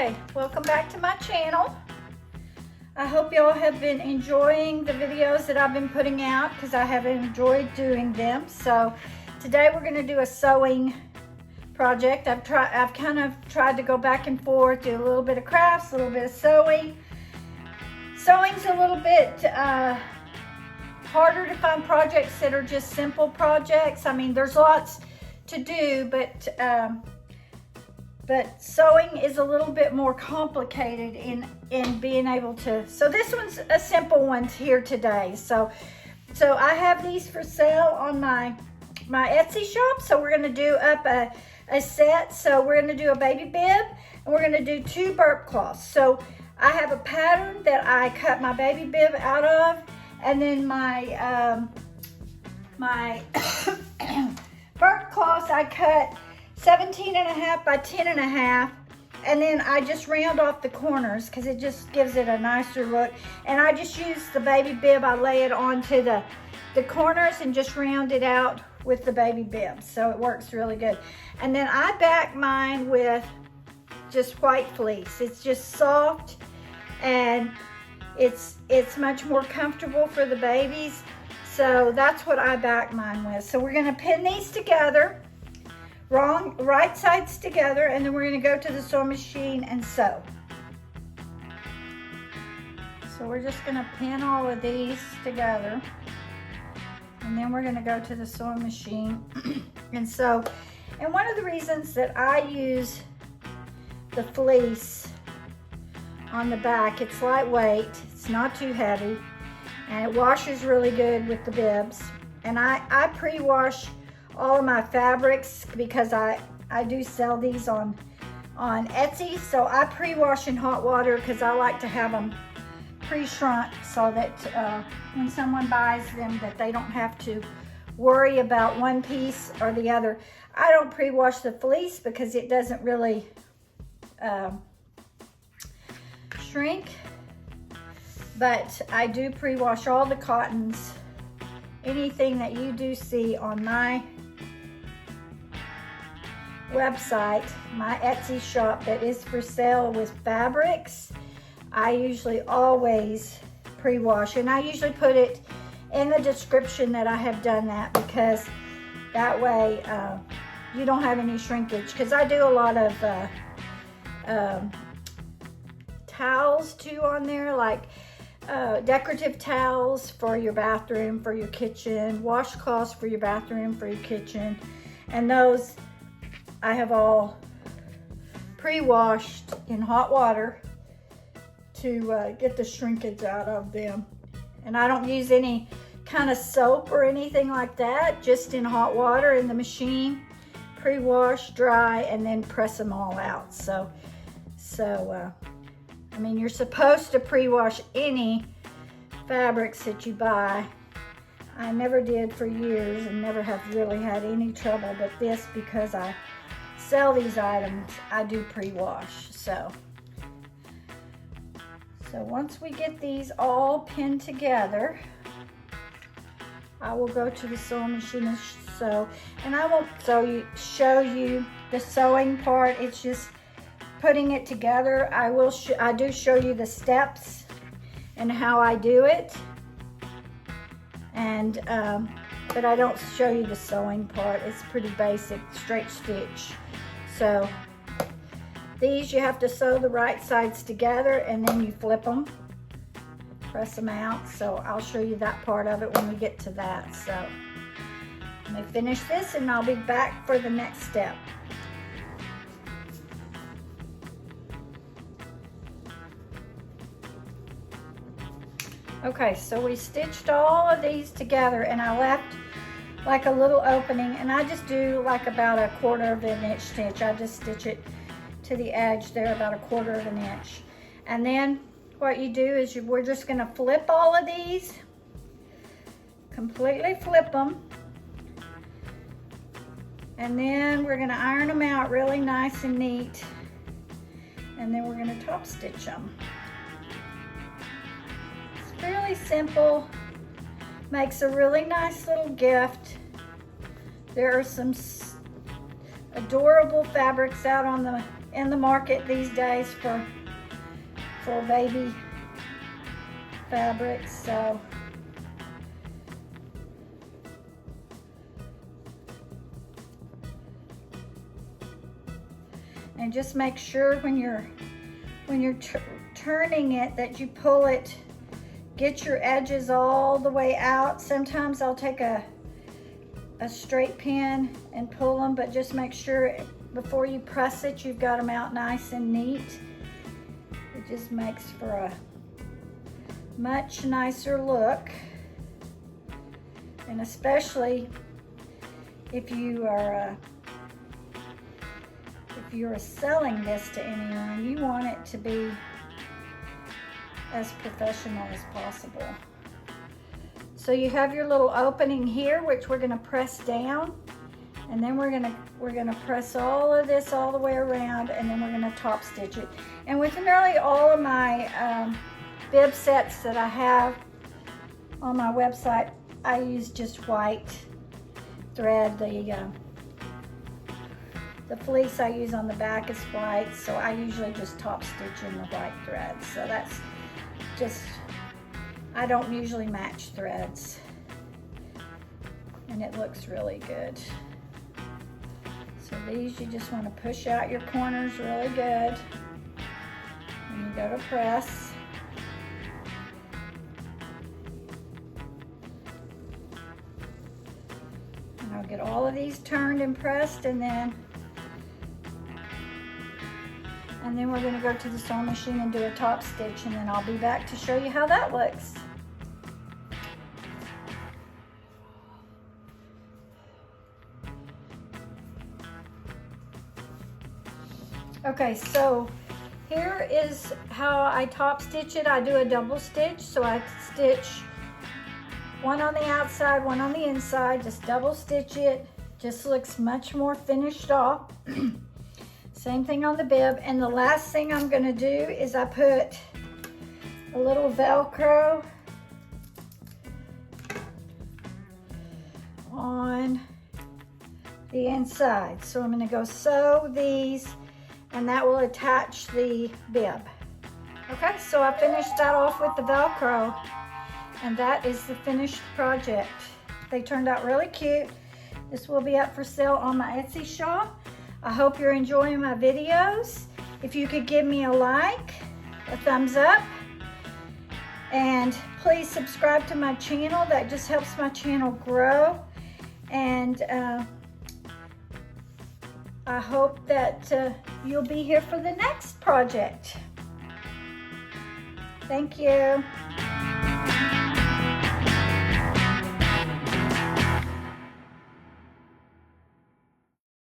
Okay, welcome back to my channel. I hope y'all have been enjoying the videos that I've been putting out because I have enjoyed doing them. So today we're going to do a sewing project. I've kind of tried to go back and forth, do a little bit of crafts, a little bit of sewing. Sewing's a little bit harder to find projects that are just simple projects. I mean, there's lots to do, but sewing is a little bit more complicated in being able to. So this one's a simple one here today. So I have these for sale on my Etsy shop. So we're going to do up a set. So we're going to do a baby bib and we're going to do 2 burp cloths. So I have a pattern that I cut my baby bib out of, and then my my burp cloths I cut 17.5 by 10.5, and then I just round off the corners because it just gives it a nicer look. And I just use the baby bib, I lay it onto the corners and just round it out with the baby bib, so it works really good. And then I back mine with just white fleece. It's just soft and it's much more comfortable for the babies, so that's what I back mine with. So we're going to pin these together, right sides together, and then we're going to go to the sewing machine and sew. So we're just going to pin all of these together, and then we're going to go to the sewing machine and sew. And one of the reasons that I use the fleece on the back, it's lightweight, it's not too heavy, and it washes really good with the bibs. And I pre-wash all of my fabrics because I do sell these on Etsy. So I pre-wash in hot water because I like to have them pre-shrunk so that when someone buys them that they don't have to worry about one piece or the other. I don't pre-wash the fleece because it doesn't really shrink, but I do pre-wash all the cottons. Anything that you do see on my website, my Etsy shop that is for sale with fabrics, I usually always pre-wash, and I usually put it in the description that I have done that, because that way you don't have any shrinkage. Because I do a lot of towels too on there, like decorative towels for your bathroom, for your kitchen, washcloths for your bathroom, for your kitchen, and those I have all pre-washed in hot water to get the shrinkage out of them. And I don't use any kind of soap or anything like that, just in hot water in the machine, pre-wash, dry, and then press them all out. So I mean, you're supposed to pre-wash any fabrics that you buy. I never did for years and never have really had any trouble, but this, because I sell these items, I do pre-wash. So once we get these all pinned together, I will go to the sewing machine and sew. And I won't show you the sewing part. It's just putting it together. I do show you the steps and how I do it, and but I don't show you the sewing part. It's pretty basic, straight stitch. So these, you have to sew the right sides together and then you flip them, press them out. So I'll show you that part of it when we get to that. So let me finish this and I'll be back for the next step. Okay, so we stitched all of these together, and I left like a little opening, and I just do like about a 1/4 of an inch stitch. I just stitch it to the edge there, about a 1/4 of an inch. And then what you do is we're just gonna flip all of these, completely flip them, and then we're gonna iron them out really nice and neat, and then we're gonna top stitch them. Really simple, makes a really nice little gift. There are some adorable fabrics out on in the market these days for baby fabrics. So and just make sure when you're turning it that you pull it, get your edges all the way out. Sometimes I'll take a straight pin and pull them, but just make sure before you press it, you've got them out nice and neat. It just makes for a much nicer look. And especially if you are selling this to anyone, you want it to be as professional as possible. So you have your little opening here, which we're gonna press down, and then we're gonna press all of this all the way around, and then we're gonna top stitch it. And with nearly all of my bib sets that I have on my website, I use just white thread. The fleece I use on the back is white, so I usually just top stitch in the white thread. So that's just, I don't usually match threads, and it looks really good. So these, you just want to push out your corners really good when you go to press. And I'll get all of these turned and pressed, and then we're going to go to the sewing machine and do a top stitch, and then I'll be back to show you how that looks. Okay, so here is how I top stitch it. I do a double stitch, so I stitch one on the outside, one on the inside, just double stitch it. Just looks much more finished off. Same thing on the bib. And the last thing I'm gonna do is I put a little Velcro on the inside. So I'm gonna go sew these, and that will attach the bib. Okay, so I finished that off with the Velcro, and that is the finished project. They turned out really cute. This will be up for sale on my Etsy shop. I hope you're enjoying my videos. If you could give me a like, a thumbs up, and please subscribe to my channel. That just helps my channel grow. And I hope that you'll be here for the next project. Thank you.